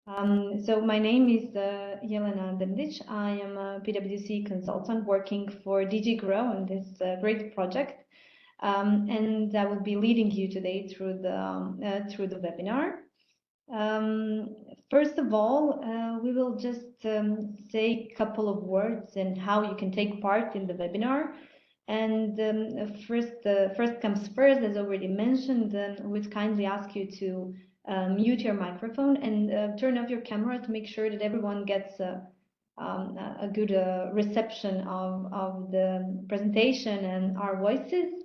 So my name is Jelena Dendic. I am a PwC consultant working for DG Grow on this great project, and I will be leading you today through the webinar. First of all, we will just say a couple of words and how you can take part in the webinar. And first comes first, as already mentioned, we'd kindly ask you to mute your microphone and turn off your camera to make sure that everyone gets a good reception of the presentation and our voices.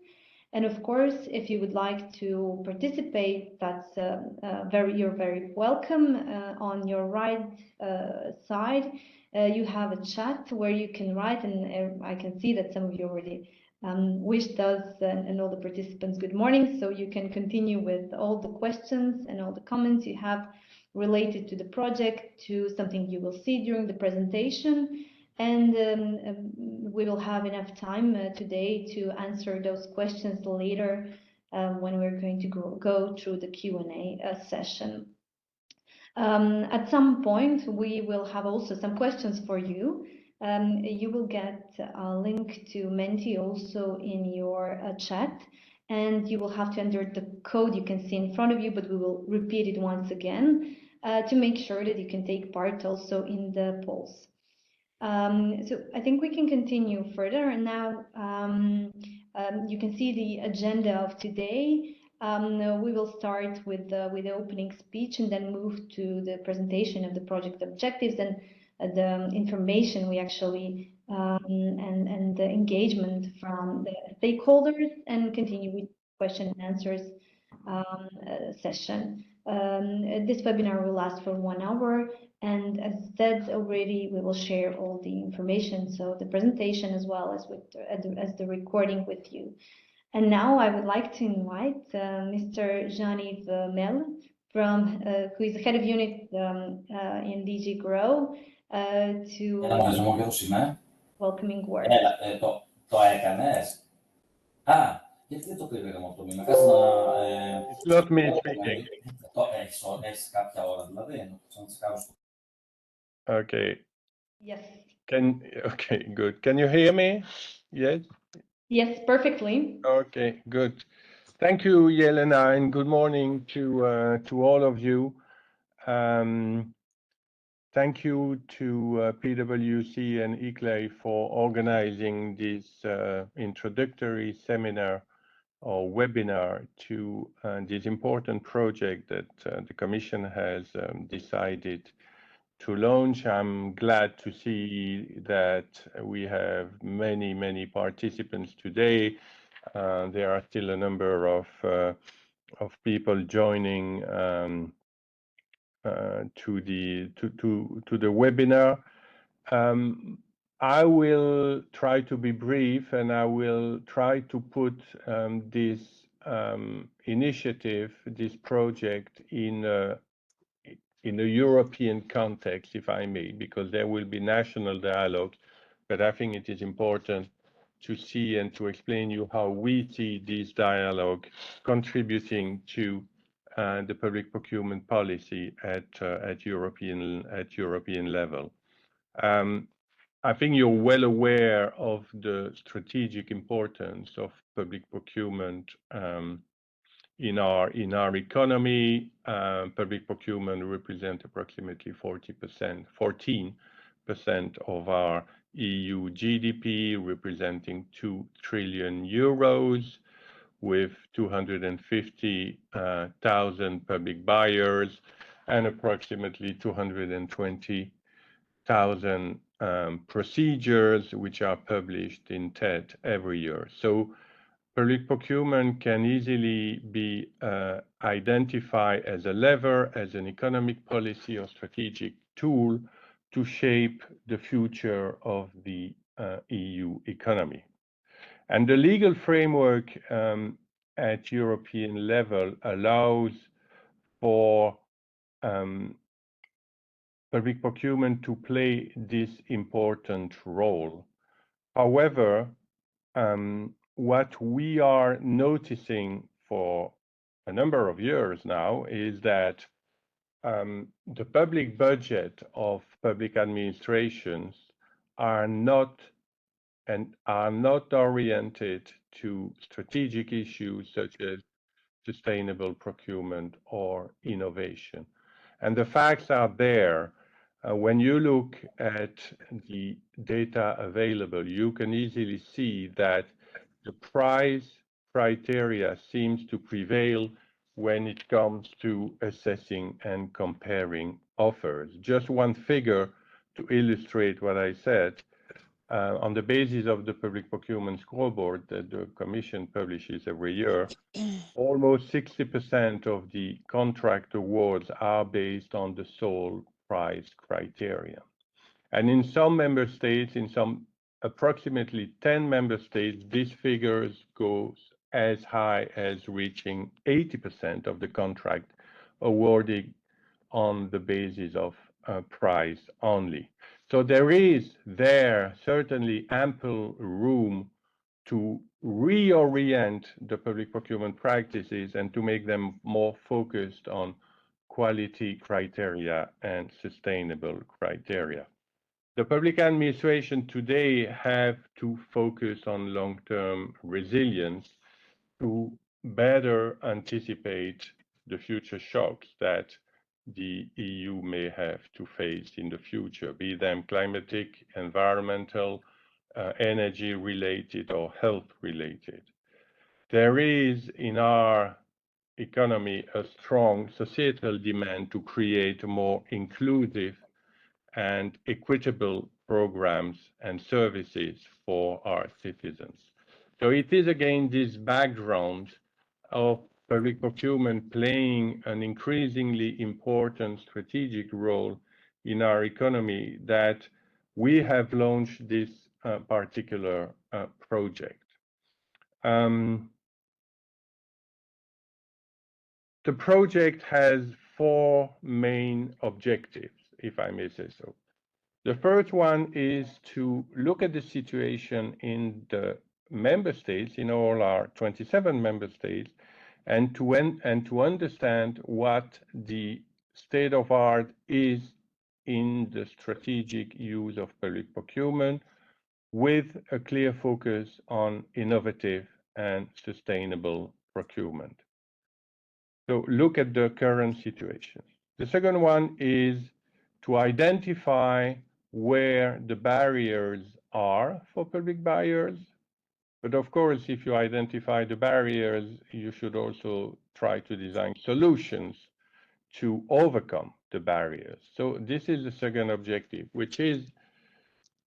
And of course, if you would like to participate, that's you're very welcome. On your right side, you have a chat where you can write, and I can see that some of you already wished us and all the participants good morning. So you can continue with all the questions and all the comments you have related to the project, to something you will see during the presentation. And we will have enough time today to answer those questions later when we're going to go through the Q&A session. At some point, we will have also some questions for you. You will get a link to Menti also in your chat, and you will have to enter the code you can see in front of you, but we will repeat it once again to make sure that you can take part also in the polls. So I think we can continue further. And now you can see the agenda of today. We will start with the opening speech and then move to the presentation of the project objectives and the information we actually and the engagement from the stakeholders, and continue with question and answers session. This webinar will last for 1 hour. And as said already, we will share all the information, so the presentation as well as with the recording with you. And now I would like to invite Mr. Jean-Yves Mel, who is the head of unit in DG Grow, to welcoming words. It's not me speaking. Okay. Yes. Okay, good. Can you hear me? Yes? Yes, perfectly. Okay, good. Thank you, Jelena, and good morning to all of you. Thank you to PwC and ICLEI for organizing this introductory seminar or webinar to this important project that the Commission has decided to launch. I'm glad to see that we have many participants today. There are still a number of people joining to the webinar. I will try to be brief, and I will try to put this initiative, this project in a European context, if I may, because there will be national dialogue, but I think it is important to see and to explain you how we see this dialogue contributing to the public procurement policy at European level. I think you're well aware of the strategic importance of public procurement in our economy. Public procurement represents approximately 14% of our EU GDP, representing 2 trillion euros, with 250,000 public buyers and approximately 220,000 procedures which are published in TED every year. So public procurement can easily be identified as a lever, as an economic policy or strategic tool to shape the future of the EU economy. And the legal framework at European level allows for public procurement to play this important role. However, what we are noticing for a number of years now is that the public budget of public administrations are not oriented to strategic issues such as sustainable procurement or innovation. And the facts are there. When you look at the data available, you can easily see that the price criteria seems to prevail when it comes to assessing and comparing offers. Just one figure to illustrate what I said. On the basis of the public procurement scoreboard that the Commission publishes every year, almost 60% of the contract awards are based on the sole price criteria. And in some member states, in some approximately 10 member states, these figures goes as high as reaching 80% of the contract awarded on the basis of price only. So there is certainly ample room to reorient the public procurement practices and to make them more focused on quality criteria and sustainable criteria. The public administration today have to focus on long-term resilience to better anticipate the future shocks that the EU may have to face in the future, be them climatic, environmental, energy related or health related. There is in our economy a strong societal demand to create more inclusive and equitable programs and services for our citizens. So it is again this background of public procurement playing an increasingly important strategic role in our economy that we have launched this particular project. The project has four main objectives, if I may say so. The first one is to look at the situation in the member states, in all our 27 member states, and to understand what the state of art is in the strategic use of public procurement, with a clear focus on innovative and sustainable procurement. So look at the current situation. The second one is to identify where the barriers are for public buyers. But of course, if you identify the barriers, you should also try to design solutions to overcome the barriers. So this is the second objective, which is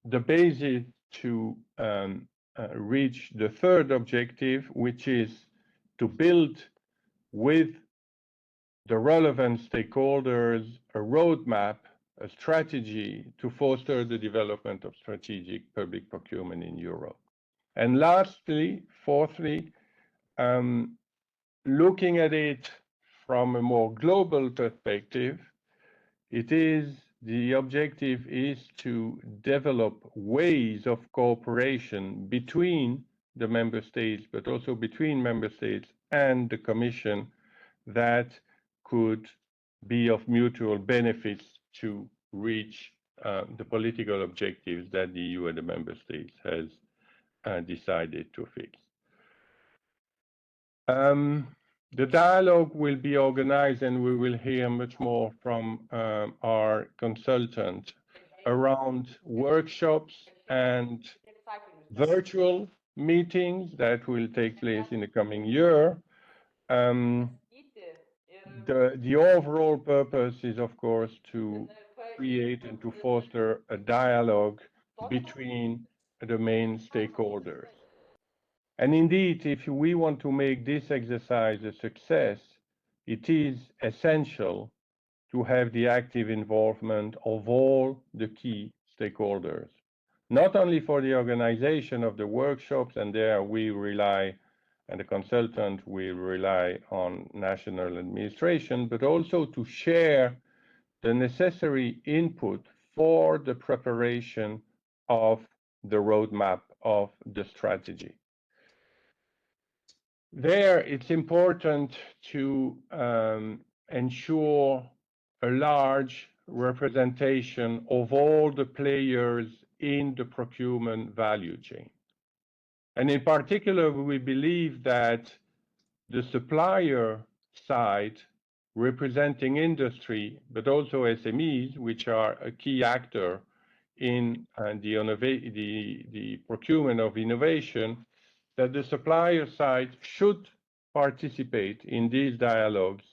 the basis to reach the third objective, which is to build with the relevant stakeholders a roadmap, a strategy to foster the development of strategic public procurement in Europe. And lastly, fourthly, looking at it from a more global perspective, the objective is to develop ways of cooperation between the member states, but also between member states and the Commission that could be of mutual benefits to reach the political objectives that the EU and the member states has decided to fix. The dialogue will be organized, and we will hear much more from our consultant around workshops and virtual meetings that will take place in the coming year. The overall purpose is, of course, to create and to foster a dialogue between the main stakeholders. And indeed, if we want to make this exercise a success, it is essential to have the active involvement of all the key stakeholders, not only for the organization of the workshops, and there we rely, and the consultant will rely on national administration, but also to share the necessary input for the preparation of the roadmap of the strategy. There, it's important to ensure a large representation of all the players in the procurement value chain. And in particular, we believe that the supplier side, representing industry, but also SMEs, which are a key actor in the procurement of innovation, that the supplier side should participate in these dialogues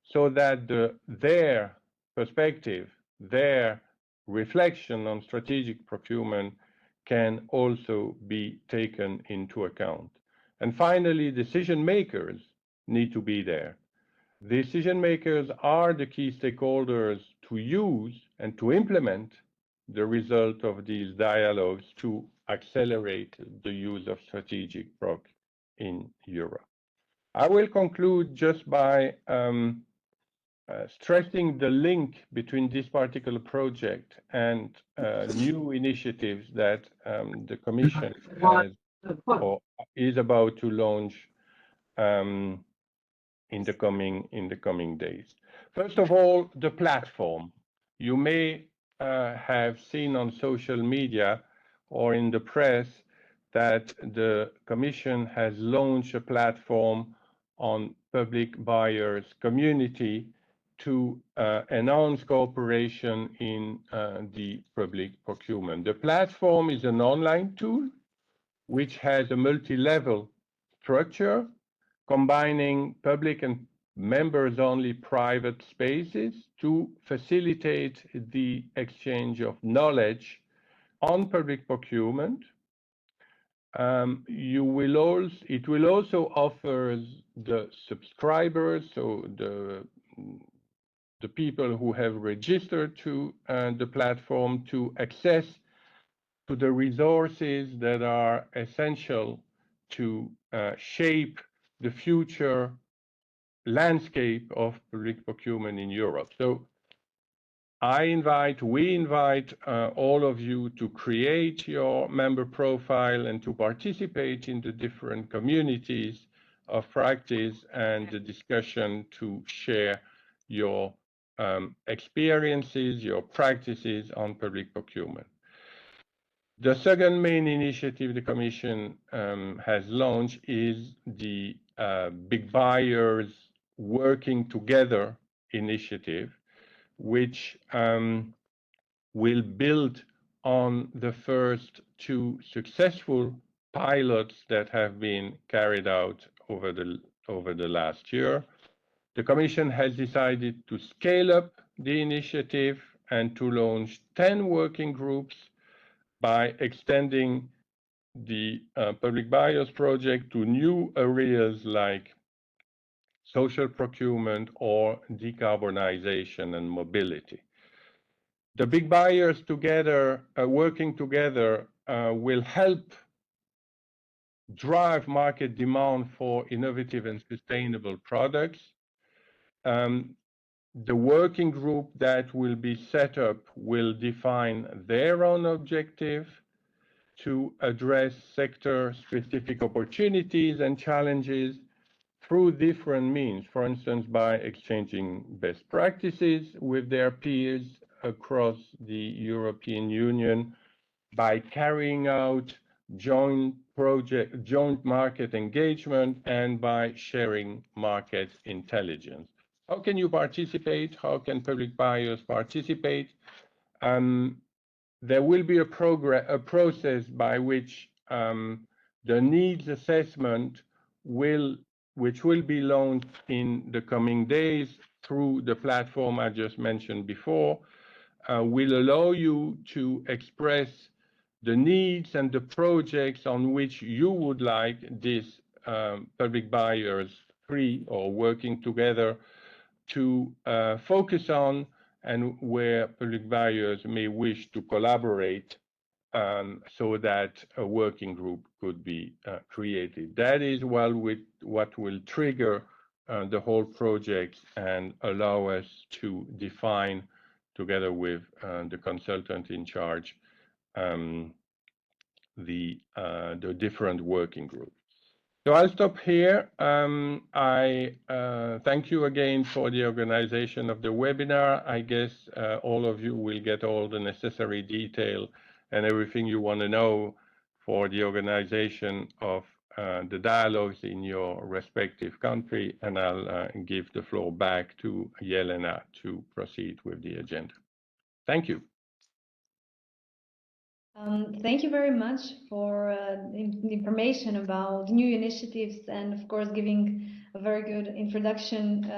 so that their perspective, their reflection on strategic procurement can also be taken into account. And finally, decision makers need to be there. Decision makers are the key stakeholders to use and to implement the result of these dialogues to accelerate the use of strategic proc in Europe. I will conclude just by stressing the link between this particular project and new initiatives that the Commission has or is about to launch in the coming days. First of all, the platform. You may have seen on social media or in the press that the Commission has launched a platform on public buyers community to enhance cooperation in the public procurement. The platform is an online tool which has a multi-level structure combining public and members-only private spaces to facilitate the exchange of knowledge on public procurement. It will also offer the subscribers, so the people who have registered to the platform, to access to the resources that are essential to shape the future landscape of public procurement in Europe. So we invite all of you to create your member profile and to participate in the different communities of practice and the discussion to share your experiences, your practices on public procurement. The second main initiative the Commission has launched is the Big Buyers Working Together initiative, which will build on the first two successful pilots that have been carried out over the last year. The Commission has decided to scale up the initiative and to launch 10 working groups by extending the public buyers project to new areas like social procurement or decarbonization and mobility. The big buyers together, working together, will help drive market demand for innovative and sustainable products. The working group that will be set up will define their own objective to address sector-specific opportunities and challenges through different means, for instance, by exchanging best practices with their peers across the European Union, by carrying out joint market engagement, and by sharing market intelligence. How can you participate? How can public buyers participate? There will be a process by which the needs assessment which will be launched in the coming days through the platform I just mentioned before, will allow you to express the needs and the projects on which you would like these public buyers free or working together to focus on, and where public buyers may wish to collaborate so that a working group could be created. That is what will trigger the whole project and allow us to define, together with the consultant in charge, the different working groups. So I'll stop here. I thank you again for the organization of the webinar. I guess all of you will get all the necessary detail and everything you want to know for the organization of the dialogues in your respective country. And I'll give the floor back to Jelena to proceed with the agenda. Thank you. Thank you very much for the information about new initiatives and, of course, giving a very good introduction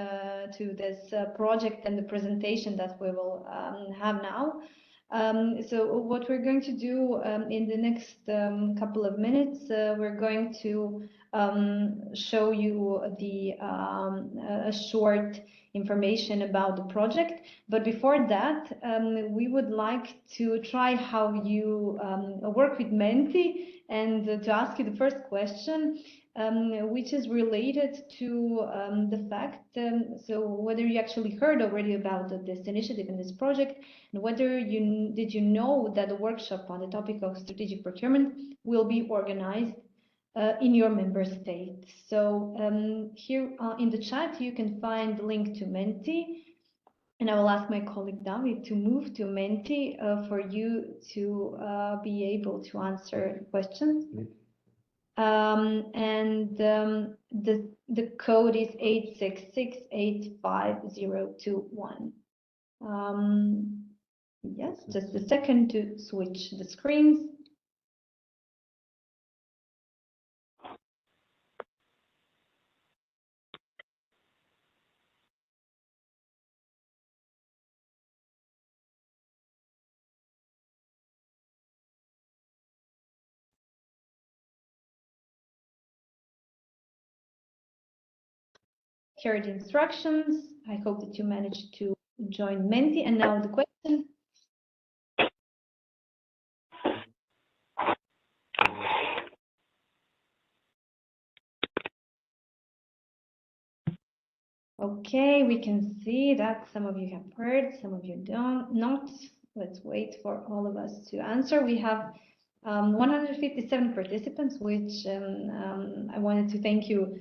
to this project and the presentation that we will have now. So what we're going to do in the next couple of minutes, we're going to show you a short information about the project. But before that, we would like to try how you work with Menti and to ask you the first question, which is related to the fact, so whether you actually heard already about this initiative and this project, and whether did you know that a workshop on the topic of strategic procurement will be organized in your member state. So here in the chat, you can find the link to Menti, and I will ask my colleague David to move to Menti for you to be able to answer questions. The code is 866850021. Yes, just a second to switch the screens. Here are the instructions. I hope that you managed to join Menti. And now the question. Okay, we can see that some of you have heard, some of you don't not. Let's wait for all of us to answer. We have 157 participants, which I wanted to thank you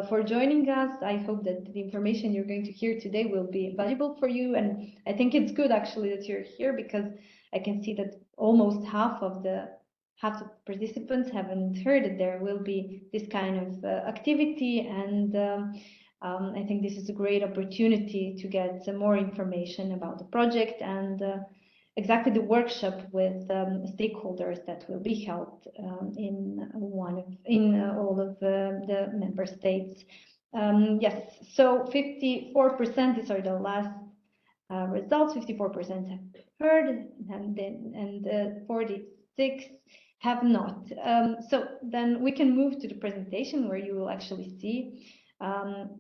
for joining us. I hope that the information you're going to hear today will be valuable for you. And I think it's good actually that you're here, because I can see that almost half the participants haven't heard that there will be this kind of activity. And I think this is a great opportunity to get some more information about the project and exactly the workshop with stakeholders that will be held in all of the member states. Yes, so 54%, these are the last results. 54% have heard, and 46 have not. So then we can move to the presentation, where you will actually see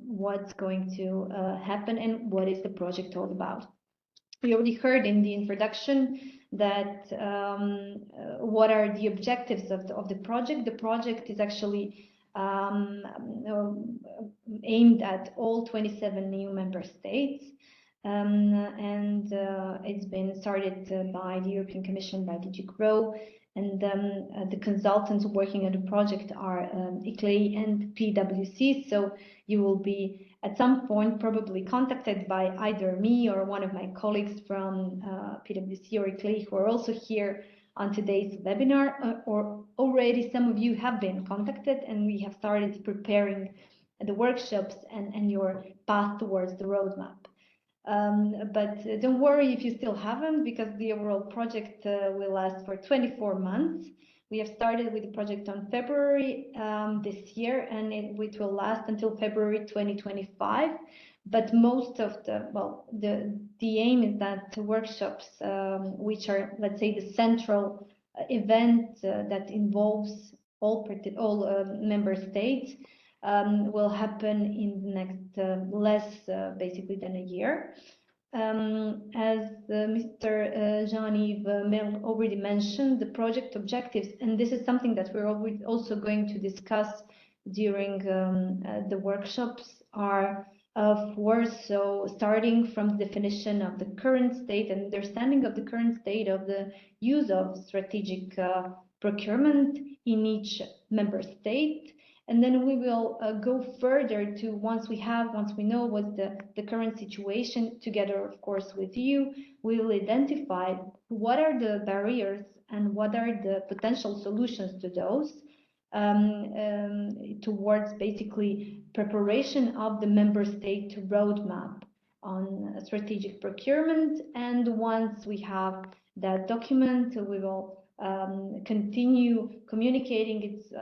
what's going to happen and what is the project all about. We already heard in the introduction that what are the objectives of the project. The project is actually aimed at all 27 new member states, and it's been started by the European Commission, by DG GROW, and the consultants working on the project are ICLEI and PwC. So you will be at some point probably contacted by either me or one of my colleagues from PwC or ICLEI, who are also here on today's webinar, or already some of you have been contacted, and we have started preparing the workshops and your path towards the roadmap. But don't worry if you still haven't, because the overall project will last for 24 months. We have started with the project on February this year, and it will last until February 2025. But most of the aim is that the workshops, which are, let's say, the central event that involves all member states, will happen in the next less basically than a year. As Mr. Jean-Yves Merle already mentioned, the project objectives, and this is something that we're also going to discuss during the workshops, are four. So starting from the definition of the current state and understanding of the current state of the use of strategic procurement in each member state, And then we will go further to once we know what's the current situation, together, of course, with you, we will identify what are the barriers and what are the potential solutions to those, towards basically preparation of the member state roadmap on strategic procurement. And once we have that document, we will continue communicating. It's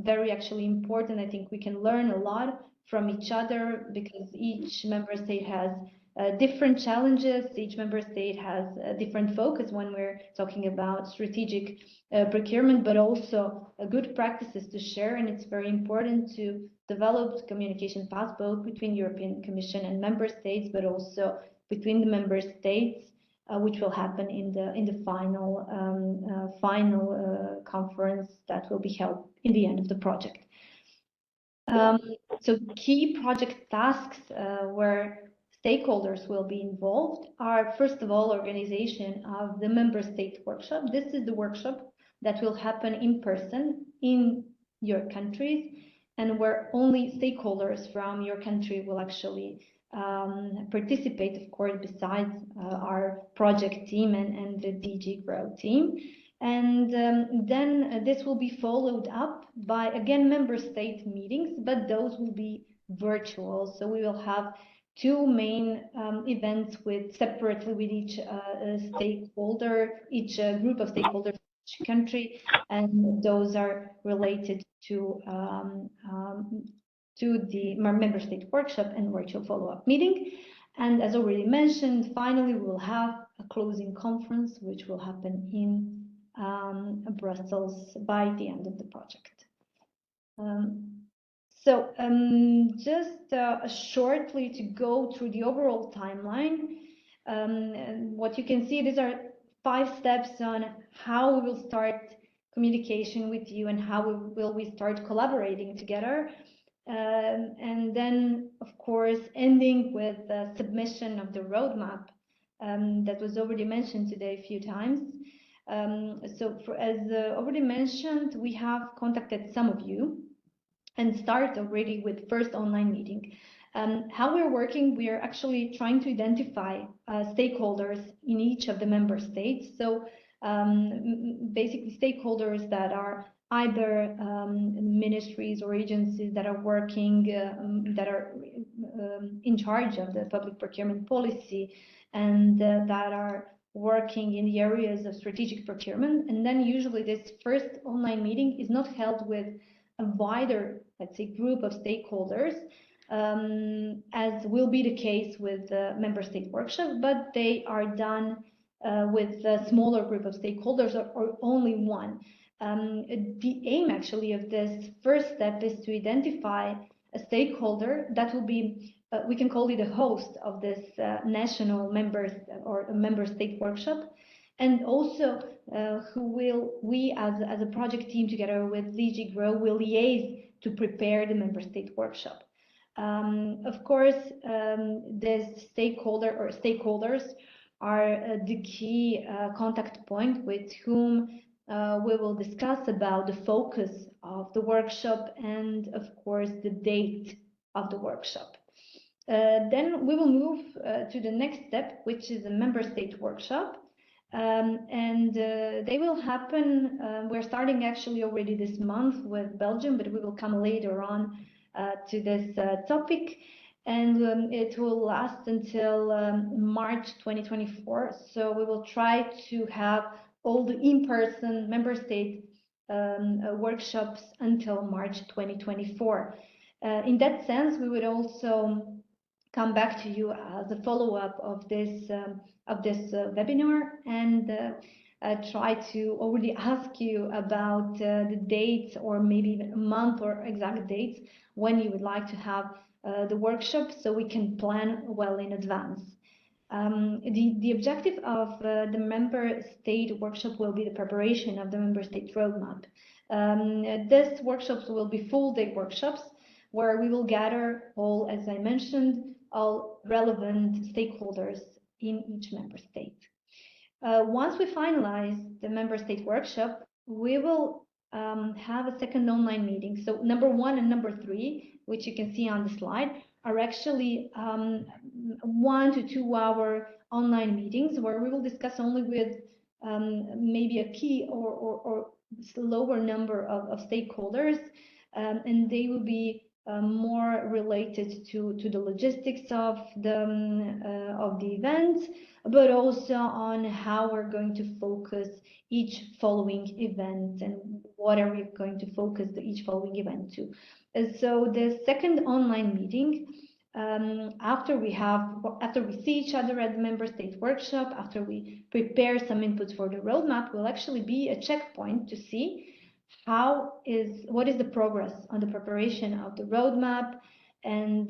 very actually important. I think we can learn a lot from each other, because each member state has different challenges. Each member state has a different focus when we're talking about strategic procurement, but also good practices to share. And it's very important to develop communication paths both between European Commission and member states, but also between the member states, which will happen in the final conference that will be held in the end of the project. So key project tasks where stakeholders will be involved are, first of all, organization of the member state workshop. This is the workshop that will happen in person in your countries, and where only stakeholders from your country will actually participate, of course, besides our project team and the DG Grow team. And then this will be followed up by, again, member state meetings, but those will be virtual. So we will have two main events separately with each stakeholder, each group of stakeholders, each country, and those are related to the member state workshop and virtual follow-up meeting. And as already mentioned, finally, we will have a closing conference, which will happen in Brussels by the end of the project. Just shortly to go through the overall timeline. And what you can see, these are 5 steps on how we will start communication with you and how we start collaborating together. And then, of course, ending with the submission of the roadmap that was already mentioned today a few times. As already mentioned, we have contacted some of you and start already with first online meeting. How we're working, we are actually trying to identify stakeholders in each of the member states. So basically stakeholders that are either ministries or agencies that are working, that are in charge of the public procurement policy, and that are working in the areas of strategic procurement. And then usually this first online meeting is not held with a wider, let's say, group of stakeholders, as will be the case with the member state workshop, but they are done with a smaller group of stakeholders, or only one. The aim actually of this first step is to identify a stakeholder that will be, we can call it a host of this national members or a member state workshop, and also we as a project team together with DG Grow will liaise to prepare the member state workshop. Of course, this stakeholder or stakeholders are the key contact point with whom we will discuss about the focus of the workshop and, of course, the date of the workshop. Then we will move to the next step, which is a member state workshop. They will happen, we're starting actually already this month with Belgium, but we will come later on to this topic. And it will last until March 2024. So we will try to have all the in-person member state workshops until March 2024. In that sense, we would also come back to you as a follow-up of this webinar, and try to already ask you about the dates, or maybe even a month or exact dates when you would like to have the workshop, so we can plan well in advance. The objective of the member state workshop will be the preparation of the member state roadmap. These workshops will be full-day workshops where we will gather all, as I mentioned, all relevant stakeholders in each member state. Once we finalize the member state workshop, we will have a second online meeting. So number 1 and number 3, which you can see on the slide, are actually 1 to 2 hour online meetings where we will discuss only with maybe a key or lower number of stakeholders, and they will be more related to the logistics of the event, but also on how we're going to focus each following event and what are we going to focus each following event to. And so the second online meeting, after we see each other at the member state workshop, after we prepare some inputs for the roadmap, will actually be a checkpoint to see what is the progress on the preparation of the roadmap, and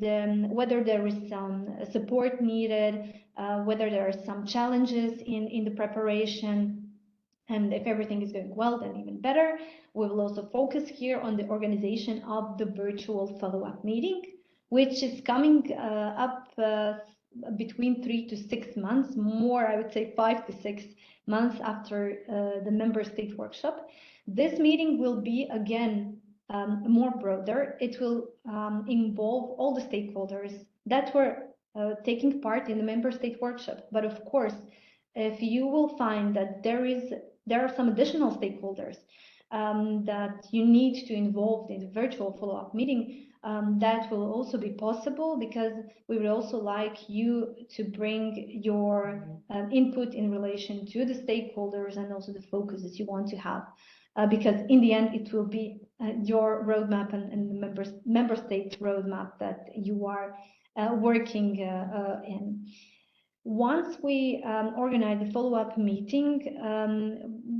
whether there is some support needed, whether there are some challenges in the preparation. And if everything is going well, then even better. We will also focus here on the organization of the virtual follow-up meeting, which is coming up between 3 to 6 months, more, I would say 5 to 6 months after the member state workshop. This meeting will be, again, more broader. It will involve all the stakeholders that were taking part in the member state workshop. But of course, if you will find that there are some additional stakeholders that you need to involve in the virtual follow-up meeting, that will also be possible, because we would also like you to bring your input in relation to the stakeholders and also the focus that you want to have. Because in the end, it will be your roadmap and the member state roadmap that you are working in. Once we organize the follow-up meeting,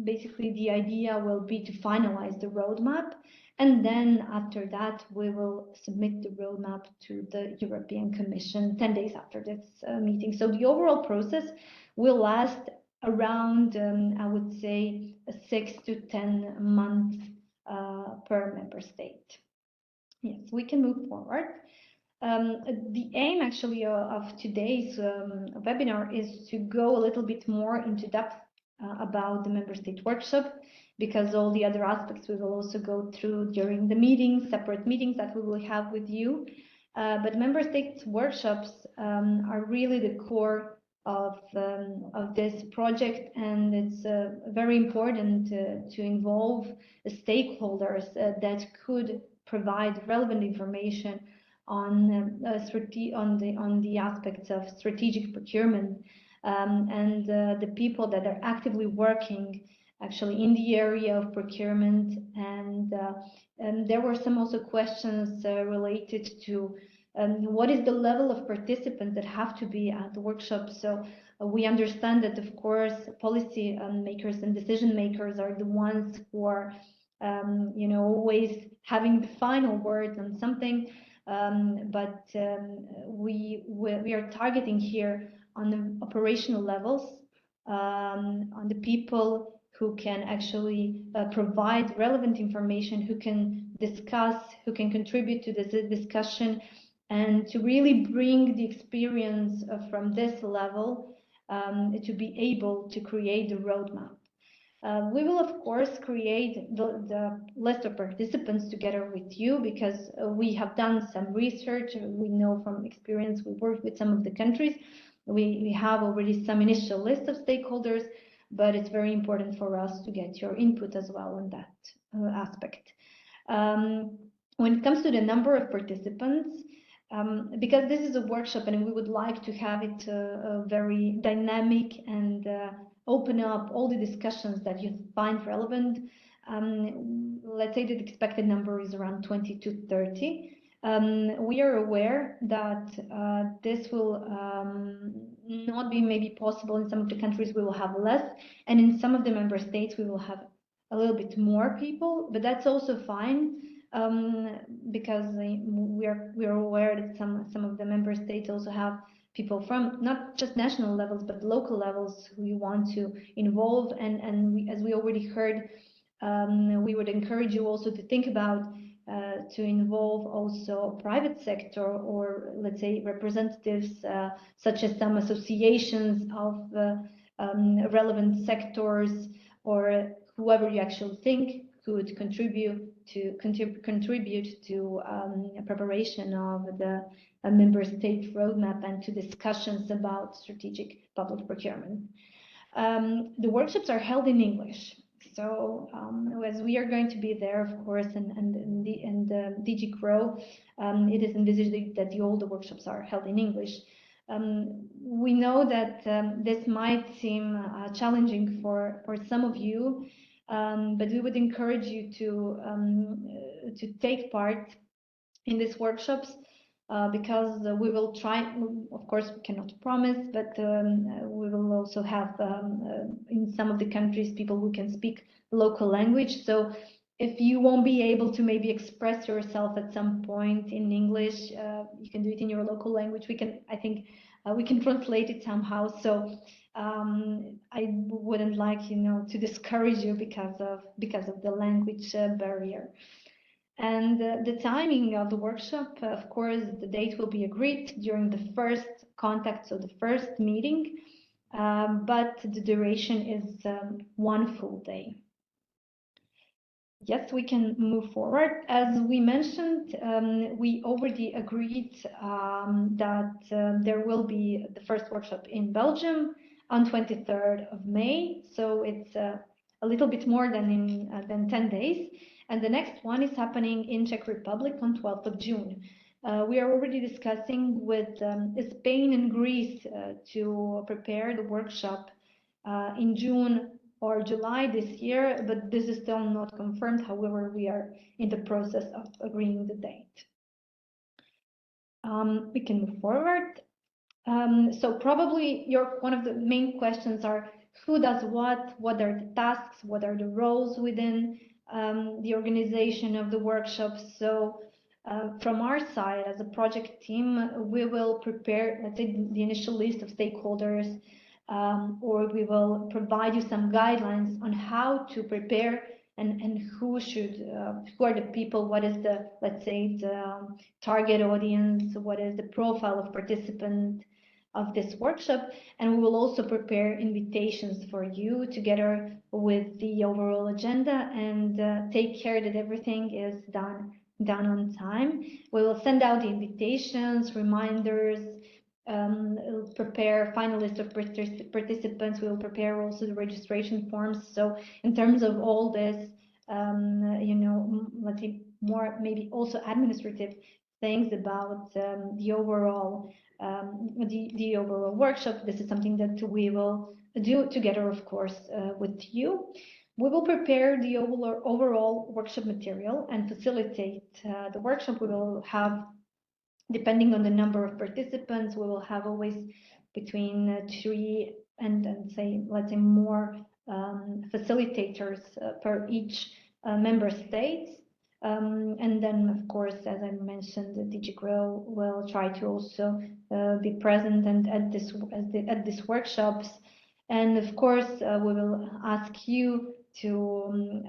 basically the idea will be to finalize the roadmap, and then after that we will submit the roadmap to the European Commission 10 days after this meeting. So the overall process will last around, I would say, 6 to 10 months per member state. Yes, we can move forward. The aim actually of today's webinar is to go a little bit more into depth about the member state workshop, because all the other aspects we will also go through during the meetings, separate meetings that we will have with you. But member states workshops are really the core of this project, and it's very important to involve the stakeholders that could provide relevant information on the aspects of strategic procurement, and the people that are actively working actually in the area of procurement. And there were some also questions related to what is the level of participants that have to be at the workshop. So we understand that, of course, policy makers and decision makers are the ones who are always having the final word on something. But we are targeting here on the operational levels, on the people who can actually provide relevant information, who can discuss, who can contribute to this discussion, and to really bring the experience from this level to be able to create the roadmap. We will, of course, create the list of participants together with you, because we have done some research. We know from experience, we worked with some of the countries. We have already some initial list of stakeholders, but it's very important for us to get your input as well on that aspect. When it comes to the number of participants, because this is a workshop and we would like to have it very dynamic and open up all the discussions that you find relevant, let's say the expected number is around 20 to 30. We are aware that this will not be maybe possible. In some of the countries we will have less, and in some of the member states we will have a little bit more people, but that's also fine, because we are aware that some of the member states also have people from not just national levels but local levels who you want to involve, and we, as we already heard, we would encourage you also to think about to involve also private sector, or let's say representatives such as some associations of relevant sectors, or whoever you actually think could contribute to preparation of the member state roadmap and to discussions about strategic public procurement. The workshops are held in English. So as we are going to be there, of course, and DG Grow, it is envisaged that all the workshops are held in English. We know that this might seem challenging for some of you, but we would encourage you to take part in these workshops. Because we will try, of course, we cannot promise, but we will also have in some of the countries people who can speak local language. So if you won't be able to maybe express yourself at some point in English, you can do it in your local language. I think we can translate it somehow. So I wouldn't like, to discourage you because of the language barrier. And the timing of the workshop, of course, the date will be agreed during the first contact, so the first meeting, but the duration is 1 full day. Yes, we can move forward. As we mentioned, we already agreed that there will be the first workshop in Belgium on 23rd of May. So it's a little bit more than 10 days. And the next one is happening in Czech Republic on 12th of June. We are already discussing with Spain and Greece to prepare the workshop in June or July this year, but this is still not confirmed. However, we are in the process of agreeing the date. We can move forward. So probably one of the main questions are who does what are the tasks, what are the roles within the organization of the workshops. So from our side as a project team, we will prepare, let's say, the initial list of stakeholders, or we will provide you some guidelines on how to prepare and who are the people, what is the, let's say, the target audience, what is the profile of participant of this workshop, and we will also prepare invitations for you together with the overall agenda and take care that everything is done on time. We will send out the invitations, reminders, prepare final list of participants. We will prepare also the registration forms. So in terms of all this, let's say more maybe also administrative things about the overall workshop. This is something that we will do together, of course, with you. We will prepare the overall workshop material and facilitate the workshop. We will have, depending on the number of participants, we will have always between 3 and let's say more facilitators per each member state. And then, of course, as I mentioned, the DG Grow will try to also be present and at these workshops. And of course, we will ask you to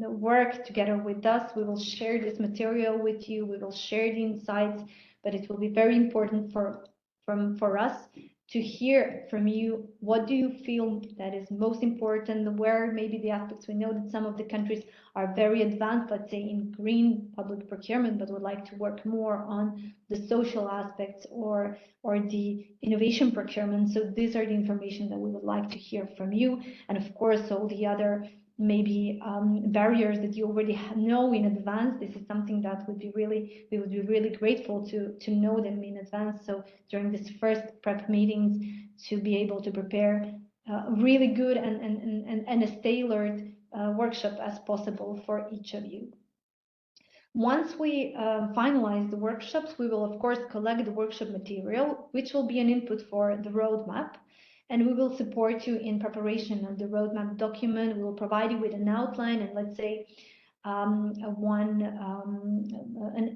work together with us. We will share this material with you. We will share the insights, but it will be very important for us to hear from you. What do you feel that is most important? Where maybe the aspects, we know that some of the countries are very advanced, let's say in green public procurement, but would like to work more on the social aspects or the innovation procurement. So these are the information that we would like to hear from you. And of course, all the other maybe barriers that you already know in advance. This is something that we would be really grateful to know them in advance. So during this first prep meetings, to be able to prepare really good and as tailored workshop as possible for each of you. Once we finalize the workshops, we will of course collect the workshop material, which will be an input for the roadmap. And we will support you in preparation of the roadmap document. We will provide you with an outline and let's say an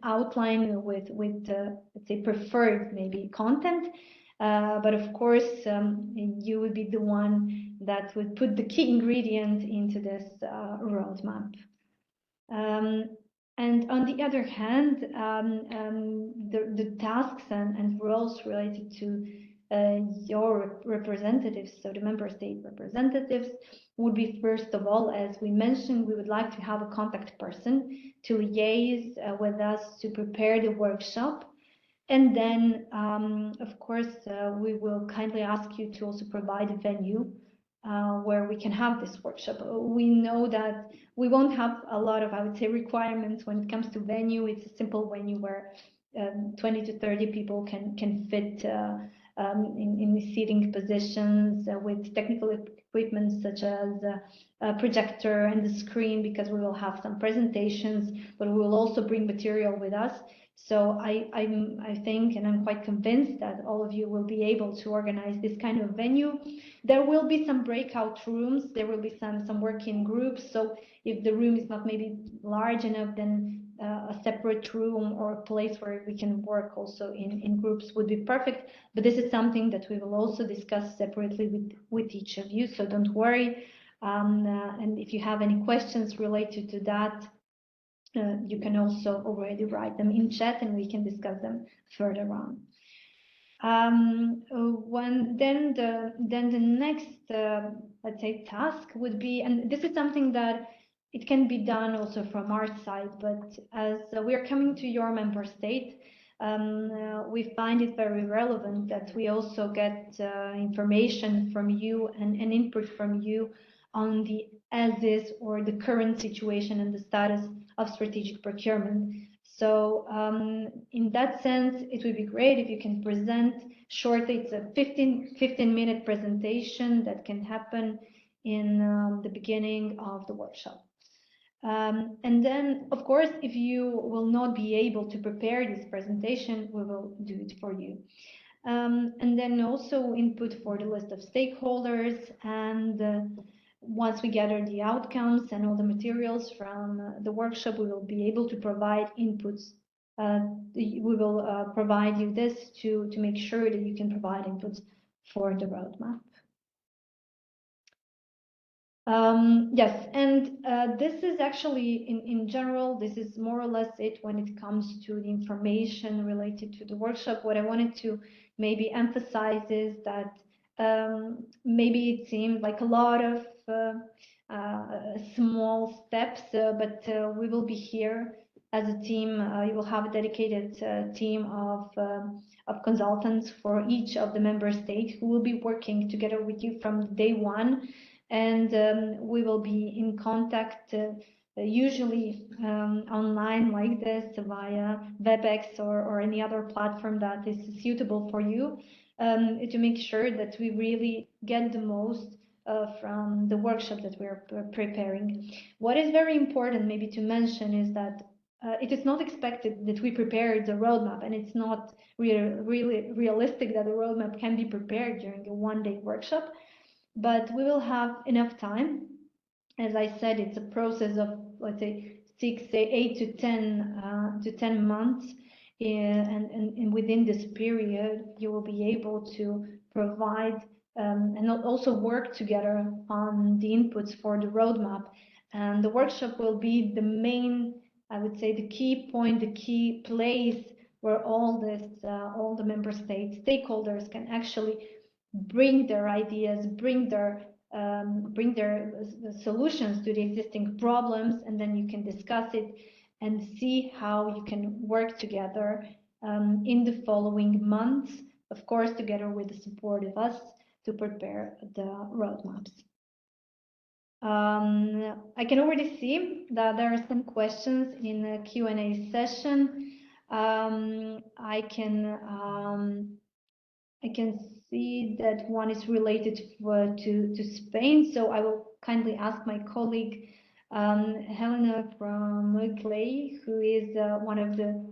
outline with let's say preferred maybe content. But of course, you would be the one that would put the key ingredient into this roadmap. And on the other hand, the tasks and roles related to your representatives, so the member state representatives, would be, first of all, as we mentioned, we would like to have a contact person to liaise with us to prepare the workshop. And then, of course, we will kindly ask you to also provide a venue where we can have this workshop. We know that we won't have a lot of, I would say, requirements when it comes to venue. It's a simple venue where 20 to 30 people can fit in the seating positions with technical equipment such as a projector and the screen, because we will have some presentations, but we will also bring material with us. So I think, and I'm quite convinced that all of you will be able to organize this kind of venue. There will be some breakout rooms. There will be some working groups. So if the room is not maybe large enough, then a separate room or a place where we can work also in groups would be perfect. But this is something that we will also discuss separately with each of you. So don't worry. And if you have any questions related to that, you can also already write them in chat and we can discuss them further on. Then the next, let's say, task would be, and this is something that it can be done also from our side, but as we are coming to your member state, we find it very relevant that we also get information from you and input from you on the as-is or the current situation and the status of strategic procurement. So in that sense, it would be great if you can present shortly. It's a 15-minute presentation that can happen in the beginning of the workshop. And then, of course, if you will not be able to prepare this presentation, we will do it for you. And then also input for the list of stakeholders, and once we gather the outcomes and all the materials from the workshop, we will be able to provide inputs. We will provide you this to make sure that you can provide inputs for the roadmap. Yes, and this is actually, in general, this is more or less it when it comes to the information related to the workshop. What I wanted to maybe emphasize is that maybe it seemed like a lot of small steps, but we will be here as a team. You will have a dedicated team of consultants for each of the member states who will be working together with you from day one. And we will be in contact usually online like this via WebEx or any other platform that is suitable for you, to make sure that we really get the most from the workshop that we're preparing. What is very important maybe to mention is that it is not expected that we prepare the roadmap, and it's not really realistic that the roadmap can be prepared during a one-day workshop. But we will have enough time. As I said, it's a process of, let's say, 8 to 10 months, and within this period, you will be able to provide and also work together on the inputs for the roadmap. And the workshop will be the main, I would say, the key point, the key place where all the member state stakeholders can actually bring their ideas, bring their solutions to the existing problems, and then you can discuss it and see how you can work together in the following months, of course, together with the support of us to prepare the roadmaps. I can already see that there are some questions in the Q&A session. I can see that one is related to Spain, so I will kindly ask my colleague Helena from Clay, who is one of the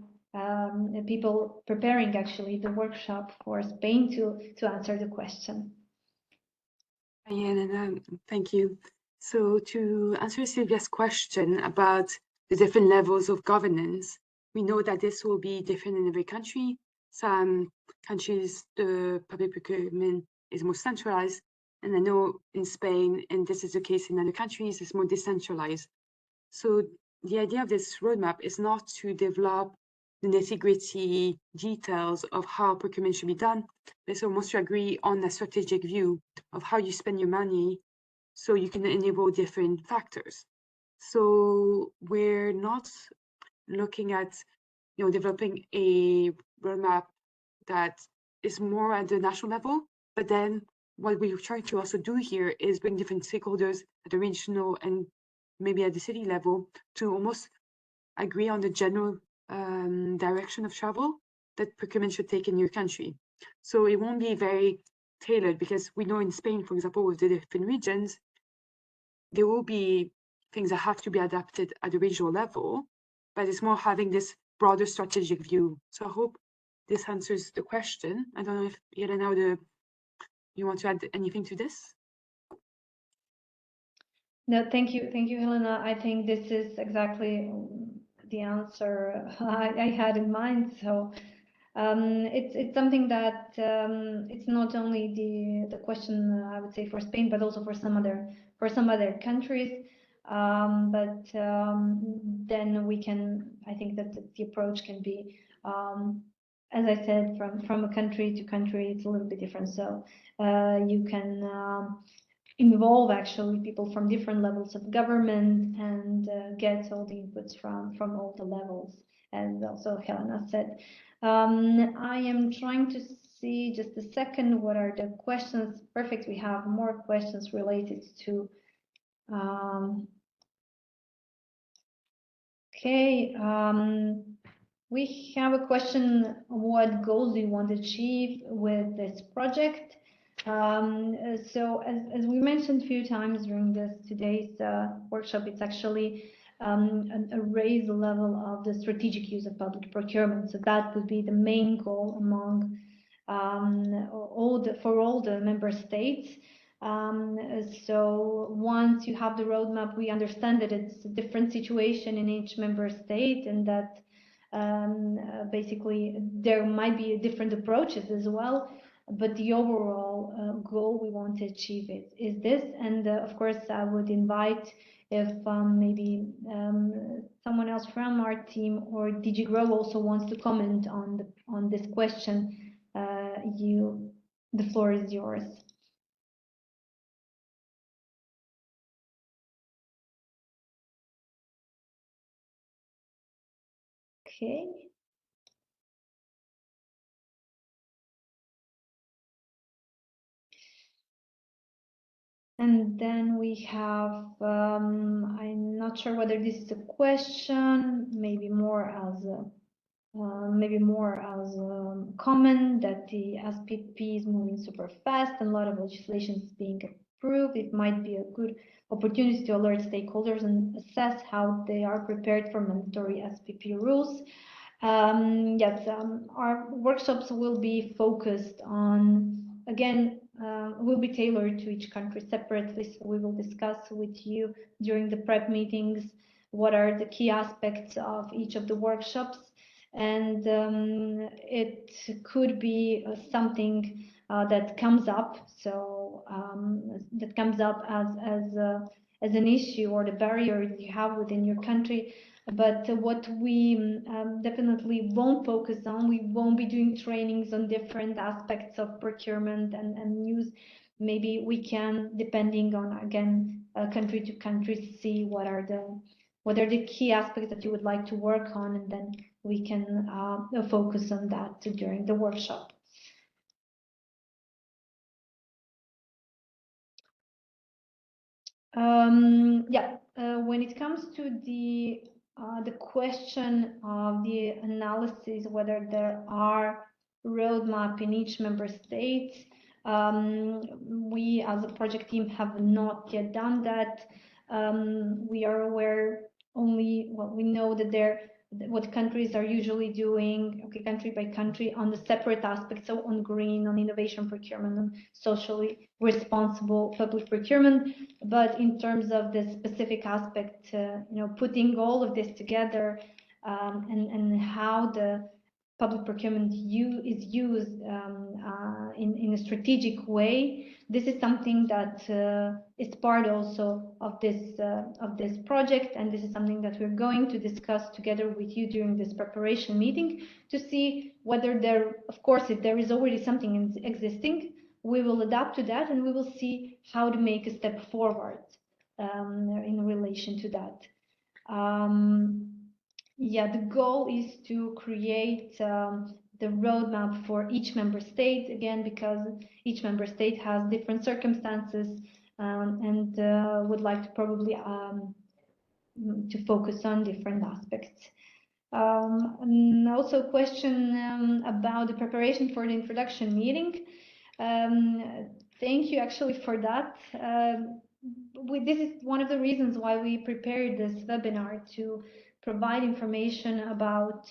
people preparing actually the workshop for Spain, to answer the question. Hi, Helena, thank you. So to answer Sylvia's question about the different levels of governance, we know that this will be different in every country. Some countries, the public procurement is more centralized, and I know in Spain, and this is the case in other countries, it's more decentralized. So the idea of this roadmap is not to develop the nitty-gritty details of how procurement should be done. But so must agree on a strategic view of how you spend your money so you can enable different factors. So we're not looking at developing a roadmap that is more at the national level, but then what we're trying to also do here is bring different stakeholders at the regional and maybe at the city level to almost agree on the general direction of travel that procurement should take in your country. So it won't be very tailored, because we know in Spain, for example, with the different regions, there will be things that have to be adapted at the regional level, but it's more having this broader strategic view. So I hope this answers the question. I don't know if Elena, you want to add anything to this? No, thank you, Helena. I think this is exactly the answer I had in mind. So it's something that it's not only the question I would say for Spain, but also for some other countries. Then we can, I think that the approach can be, as I said, from a country to country, it's a little bit different. So you can involve actually people from different levels of government and get all the inputs from all the levels, as also Helena said. I am trying to see, just a second, what are the questions. Perfect, we have more questions related to okay, we have a question: what goals do you want to achieve with this project? So as we mentioned a few times during today's workshop, it's actually a raise the level of the strategic use of public procurement. So that would be the main goal among for all the member states. So once you have the roadmap, we understand that it's a different situation in each member state, and that basically there might be different approaches as well. But the overall goal we want to achieve is this. And of course, I would invite, if maybe someone else from our team or DG Grow also wants to comment on this question, the floor is yours. Okay. And then we have, I'm not sure whether this is a question, maybe more as a comment, that the SPP is moving super fast and a lot of legislation is being approved. It might be a good opportunity to alert stakeholders and assess how they are prepared for mandatory SPP rules. Yes, our workshops will be focused on, again, will be tailored to each country separately. So we will discuss with you during the prep meetings what are the key aspects of each of the workshops. And it could be something that comes up. So that comes up as an issue or the barrier you have within your country. But what we definitely won't focus on, we won't be doing trainings on different aspects of procurement and use. Maybe we can, depending on, again, country to country, see what are the key aspects that you would like to work on, and then we can focus on that during the workshop. Yeah, when it comes to the question of the analysis, whether there are roadmap in each member state, we as a project team have not yet done that. We are aware only, well, we know that what countries are usually doing, okay, country by country, on the separate aspects, so on green, on innovation procurement, on socially responsible public procurement. But in terms of the specific aspect, putting all of this together, and how public procurement is used in a strategic way. This is something that is part also of this project, and this is something that we're going to discuss together with you during this preparation meeting to see whether there, of course, if there is already something existing, we will adapt to that, and we will see how to make a step forward in relation to that. Yeah, the goal is to create the roadmap for each member state, again, because each member state has different circumstances and would like to probably to focus on different aspects. And also a question about the preparation for the introduction meeting. Thank you actually for that. This is one of the reasons why we prepared this webinar, to provide information about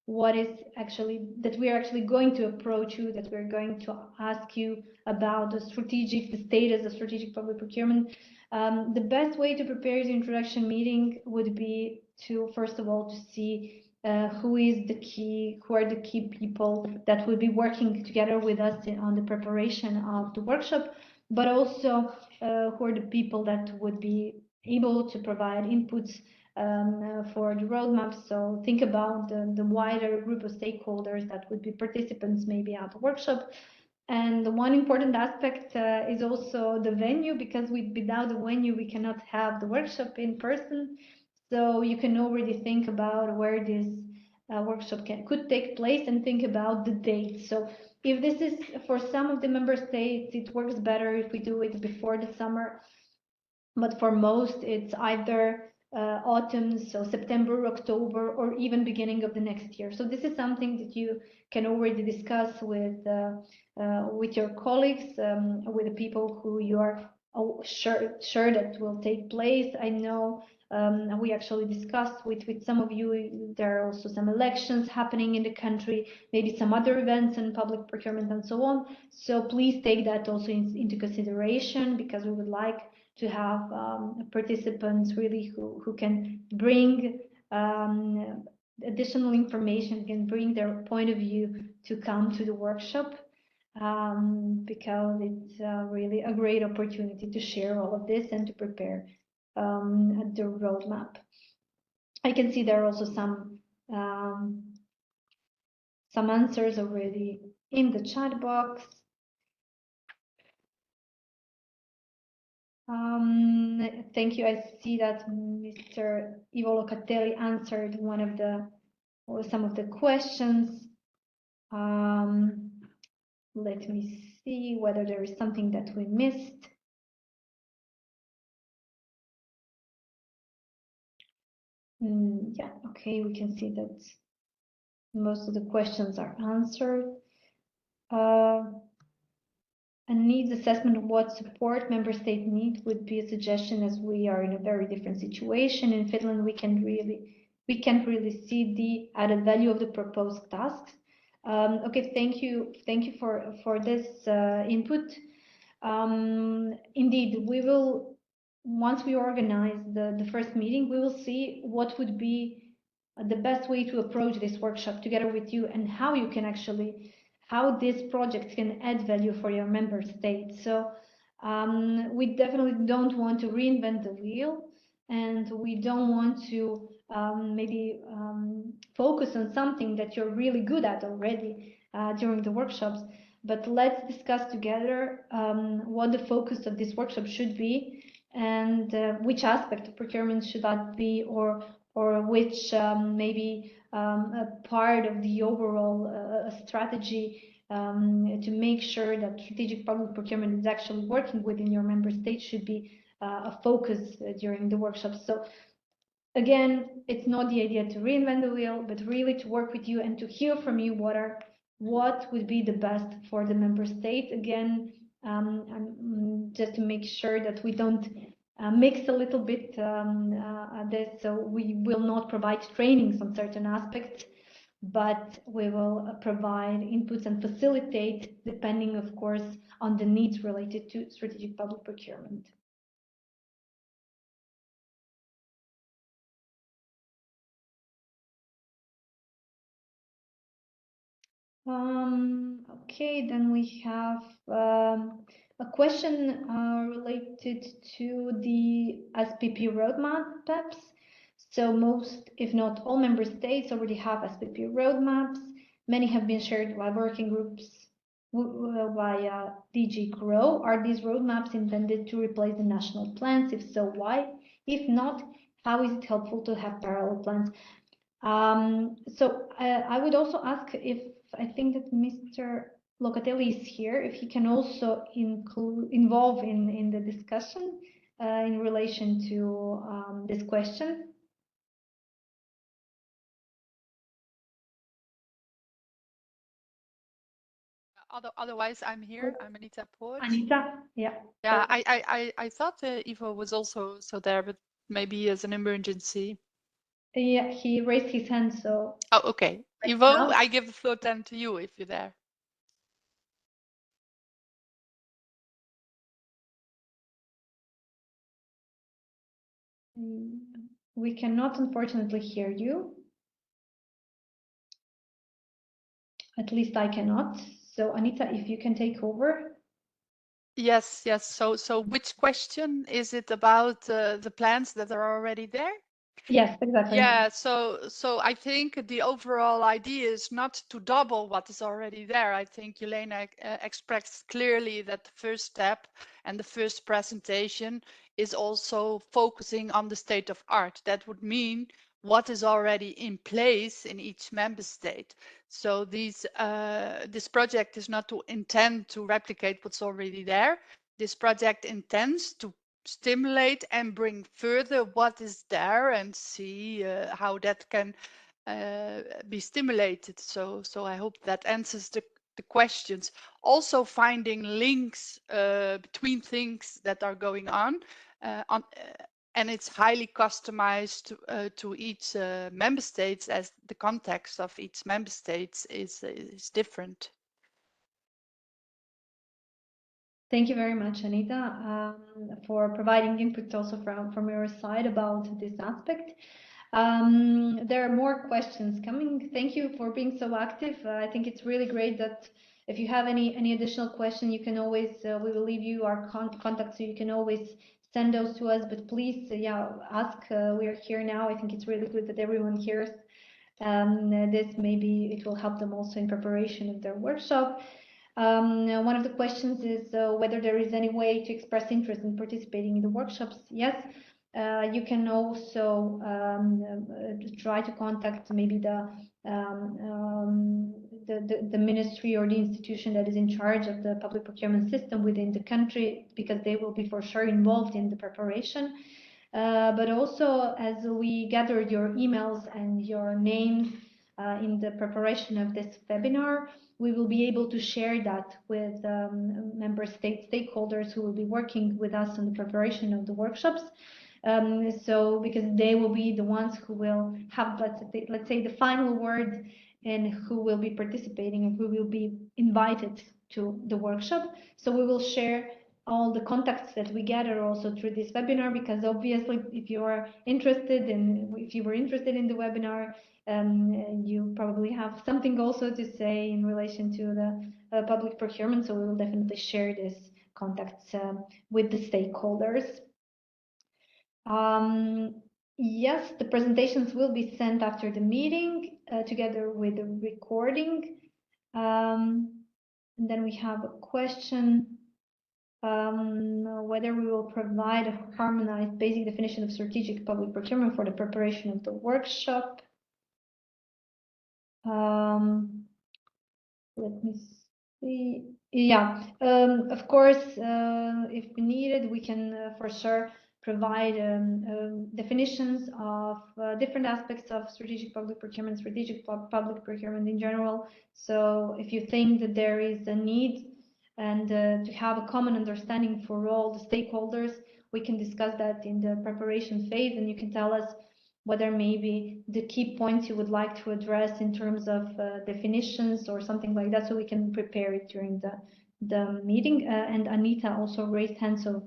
what is actually, that we are actually going to approach you, that we're going to ask you about the status of strategic public procurement. The best way to prepare the introduction meeting would be to, first of all, to see who are the key people that will be working together with us on the preparation of the workshop, but also who are the people that would be able to provide inputs for the roadmap. So think about the wider group of stakeholders that would be participants maybe at the workshop. And the one important aspect is also the venue, because without the venue we cannot have the workshop in person. So you can already think about where this workshop could take place and think about the date. So if this is for some of the member states, it works better if we do it before the summer. But for most, it's either autumn, so September, October, or even beginning of the next year. So this is something that you can already discuss with your colleagues, with the people who you are sure that will take place. I know we actually discussed with some of you, there are also some elections happening in the country, maybe some other events in public procurement and so on. So please take that also into consideration, because we would like to have participants really who can bring additional information, can bring their point of view to come to the workshop, because it's really a great opportunity to share all of this and to prepare the roadmap. I can see there are also some answers already in the chat box. Thank you. I see that Mr. Ivo Locatelli answered some of the questions. Let me see whether there is something that we missed. Yeah, okay, we can see that most of the questions are answered. A needs assessment of what support member state need would be a suggestion, as we are in a very different situation. In Finland, we can't really see the added value of the proposed tasks. Okay, thank you for this input. Indeed, we will, once we organize the first meeting, we will see what would be the best way to approach this workshop together with you, and how you can actually, how this project can add value for your member state. So we definitely don't want to reinvent the wheel, and we don't want to focus on something that you're really good at already during the workshops. But let's discuss together what the focus of this workshop should be, and which aspect of procurement should that be, or which a part of the overall strategy to make sure that strategic public procurement is actually working within your member state should be a focus during the workshop. So again, it's not the idea to reinvent the wheel, but really to work with you and to hear from you what would be the best for the member state. Again, just to make sure that we don't mix a little bit this, so we will not provide trainings on certain aspects, but we will provide inputs and facilitate, depending, of course, on the needs related to strategic public procurement. Okay, then we have a question related to the SPP roadmaps. So most, if not all, member states already have SPP roadmaps. Many have been shared by working groups via DG GROW. Are these roadmaps intended to replace the national plans? If so, why? If not, how is it helpful to have parallel plans? So I would also ask if I think that Mr. Locatelli is here, if he can also involve in the discussion in relation to this question. Otherwise, I'm here. I'm Anita Poort. Anita, yeah. Yeah, I thought Ivo was also there, but maybe as an emergency. Yeah, he raised his hand, so. Oh, okay. Ivo, I give the floor then to you if you're there. We cannot, unfortunately, hear you. At least I cannot. So Anita, if you can take over. Yes, yes. So which question is it about the plans that are already there? Yes, exactly. Yeah, so I think the overall idea is not to double what is already there. I think Jelena expressed clearly that the first step and the first presentation is also focusing on the state of art. That would mean what is already in place in each member state. So this project is not to intend to replicate what's already there. This project intends to stimulate and bring further what is there and see how that can be stimulated. So I hope that answers the questions. Also finding links between things that are going on, and it's highly customized to each member states, as the context of each member states is different. Thank you very much, Anita, for providing input also from your side about this aspect. There are more questions coming. Thank you for being so active. I think it's really great that if you have any additional question, you can always, we will leave you our contact, so you can always send those to us. But please, yeah, ask. We are here now. I think it's really good that everyone hears this. Maybe it will help them also in preparation of their workshop. One of the questions is whether there is any way to express interest in participating in the workshops. Yes, you can also try to contact maybe the ministry or the institution that is in charge of the public procurement system within the country, because they will be for sure involved in the preparation. But also, as we gathered your emails and your names in the preparation of this webinar, we will be able to share that with member state stakeholders who will be working with us on the preparation of the workshops. So because they will be the ones who will have, let's say, the final word, and who will be participating and who will be invited to the workshop. So we will share all the contacts that we gather also through this webinar, because obviously if you are interested in, if you were interested in the webinar, you probably have something also to say in relation to the public procurement. So we will definitely share this contacts with the stakeholders. Yes, the presentations will be sent after the meeting together with the recording. And then we have a question whether we will provide a harmonized basic definition of strategic public procurement for the preparation of the workshop. Let me see. Yeah, of course, if needed, we can for sure provide definitions of different aspects of strategic public procurement, strategic public procurement in general. So if you think that there is a need and to have a common understanding for all the stakeholders, we can discuss that in the preparation phase, and you can tell us whether maybe the key points you would like to address in terms of definitions or something like that, so we can prepare it during the meeting. And Anita also raised hand, so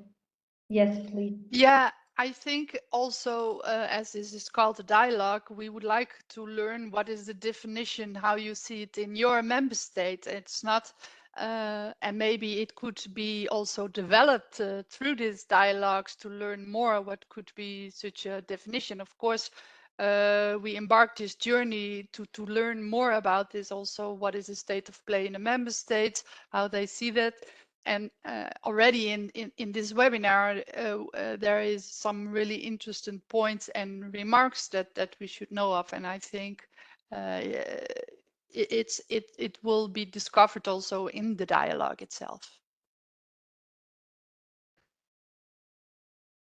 yes, please. Yeah, I think also, as this is called a dialogue, we would like to learn what is the definition, how you see it in your member state. It's not, and maybe it could be also developed through these dialogues to learn more what could be such a definition. Of course, we embarked this journey to learn more about this also, what is the state of play in the member states, how they see that. And already in this webinar, there is some really interesting points and remarks that we should know of. And I think it will be discovered also in the dialogue itself.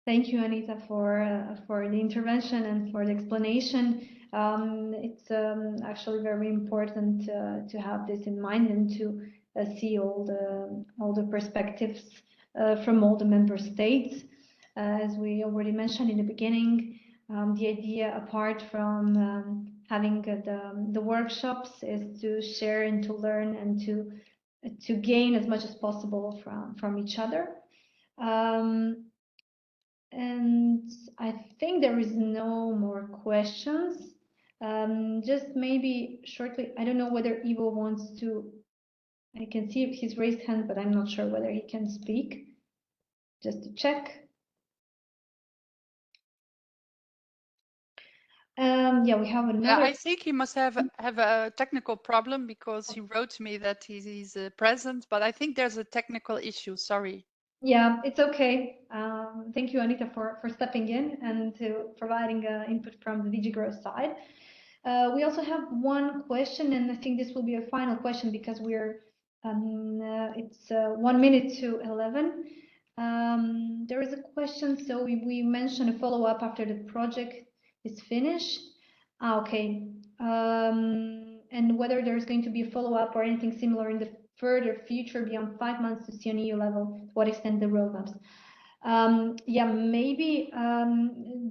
Thank you, Anita, for the intervention and for the explanation. It's actually very important to have this in mind and to see all the perspectives from all the member states. As we already mentioned in the beginning, the idea, apart from having the workshops, is to share and to learn and to gain as much as possible from each other. And I think there is no more questions. Just maybe shortly, I don't know whether Ivo wants to, I can see his raised hand, but I'm not sure whether he can speak. Just to check. Yeah, we have another. Yeah, I think he must have a technical problem because he wrote to me that he's present, but I think there's a technical issue. Sorry. Yeah, it's okay. Thank you, Anita, for stepping in and to providing input from the DG Growth side. We also have one question, and I think this will be a final question because we're it's 1 minute to 11. There is a question, so we mentioned a follow-up after the project is finished. Okay. And whether there's going to be a follow-up or anything similar in the further future beyond 5 months to see on EU level, to what extent the roadmaps. Yeah, maybe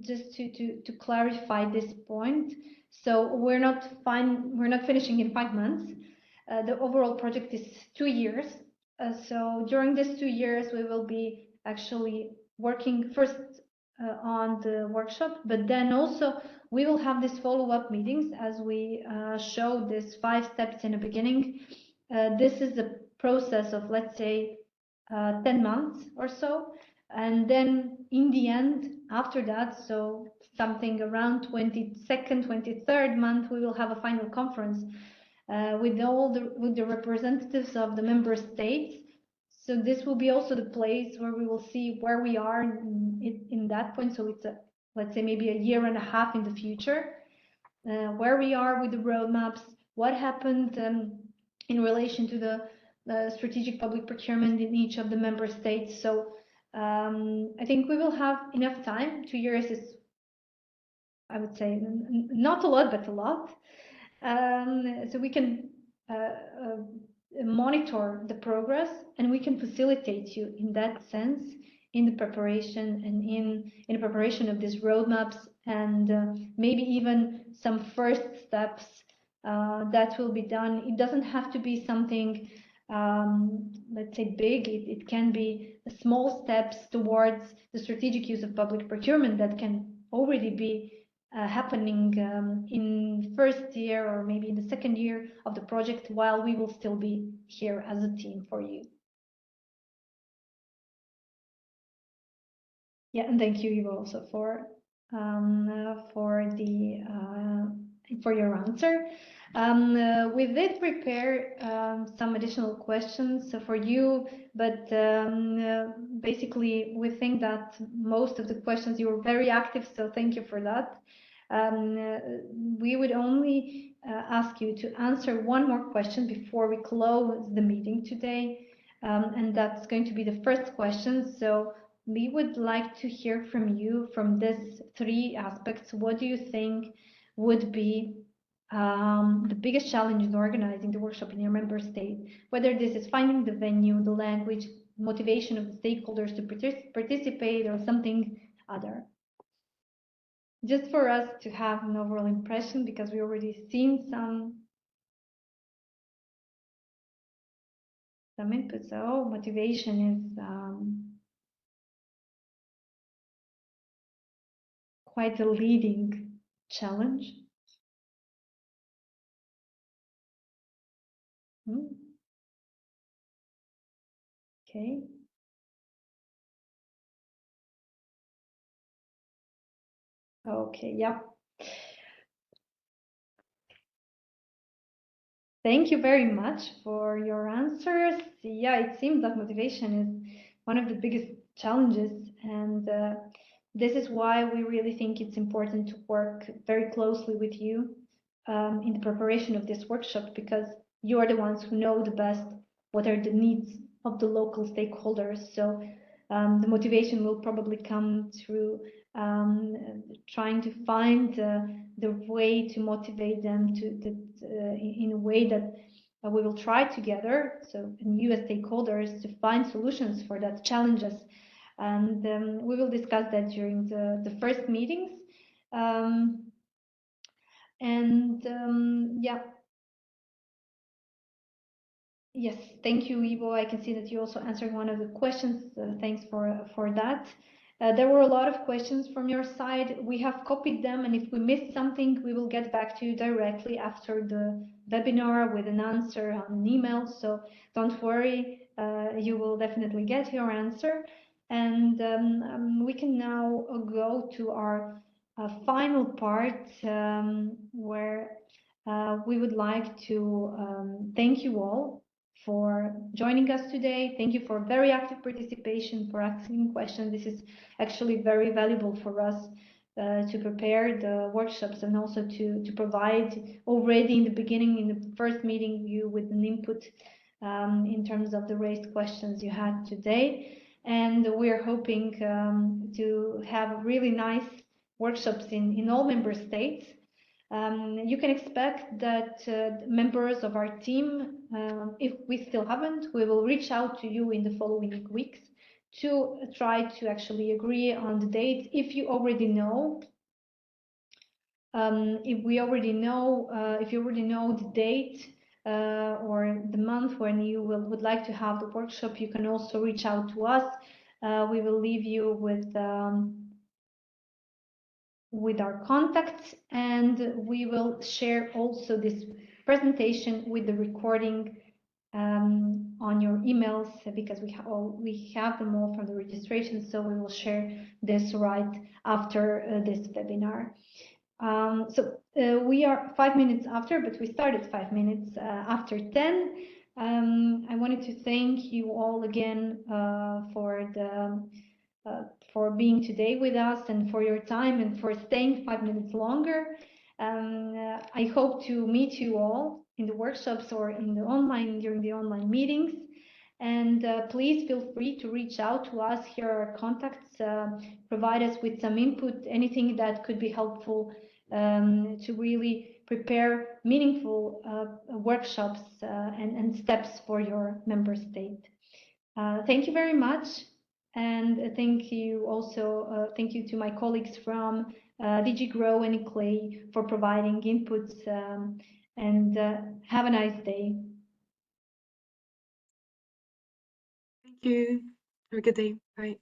just to clarify this point. So we're not finishing in 5 months. The overall project is 2 years. So during these 2 years, we will be actually working first on the workshop, but then also we will have these follow-up meetings as we showed these 5 steps in the beginning. This is a process of, let's say, 10 months or so. And then in the end, after that, so something around 22nd, 23rd month, we will have a final conference with the representatives of the member states. So this will be also the place where we will see where we are in that point. So it's let's say maybe a year and a half in the future, where we are with the roadmaps, what happened in relation to the strategic public procurement in each of the member states. So I think we will have enough time. 2 years is, I would say, not a lot, but a lot. So we can monitor the progress, and we can facilitate you in that sense in the preparation and in the preparation of these roadmaps, and maybe even some first steps that will be done. It doesn't have to be something let's say big. It can be small steps towards the strategic use of public procurement that can already be happening in first year or maybe in the second year of the project, while we will still be here as a team for you. Yeah, and thank you, Ivo, also for your answer. We did prepare some additional questions for you, but basically we think that most of the questions, you were very active, so thank you for that. We would only ask you to answer one more question before we close the meeting today, and that's going to be the first question. So we would like to hear from you from these 3 aspects. What do you think would be the biggest challenge in organizing the workshop in your member state? Whether this is finding the venue, the language, motivation of the stakeholders to participate, or something other. Just for us to have an overall impression, because we already seen some input. So motivation is quite a leading challenge. Okay. Okay, yeah. Thank you very much for your answers. Yeah, it seems that motivation is one of the biggest challenges, and this is why we really think it's important to work very closely with you in the preparation of this workshop, because you are the ones who know the best what are the needs of the local stakeholders. So the motivation will probably come through trying to find the way to motivate them in a way that we will try together, so you as stakeholders, to find solutions for that challenges. And we will discuss that during the first meetings. Yeah. Yes, thank you, Ivo. I can see that you also answered one of the questions. Thanks for that. There were a lot of questions from your side. We have copied them, and if we missed something, we will get back to you directly after the webinar with an answer on an email. So don't worry, you will definitely get your answer. And we can now go to our final part, where we would like to thank you all for joining us today. Thank you for very active participation, for asking questions. This is actually very valuable for us to prepare the workshops, and also to provide already in the beginning, in the first meeting, you with an input in terms of the raised questions you had today. And we're hoping to have really nice workshops in all member states. You can expect that members of our team, if we still haven't, we will reach out to you in the following weeks to try to actually agree on the date. If you already know, if you already know the date or the month when you would like to have the workshop, you can also reach out to us. We will leave you with our contacts, and we will share also this presentation with the recording on your emails, because we have them all from the registration, so we will share this right after this webinar. We are 5 minutes after, but we started 5 minutes after 10. I wanted to thank you all again for being today with us, and for your time, and for staying 5 minutes longer. I hope to meet you all in the workshops or during the online meetings. And please feel free to reach out to us. Here are our contacts. Provide us with some input, anything that could be helpful to really prepare meaningful workshops and steps for your member state. Thank you very much. And thank you also, thank you to my colleagues from DG Grow and Clay for providing inputs, and have a nice day. Thank you. Have a good day. Bye.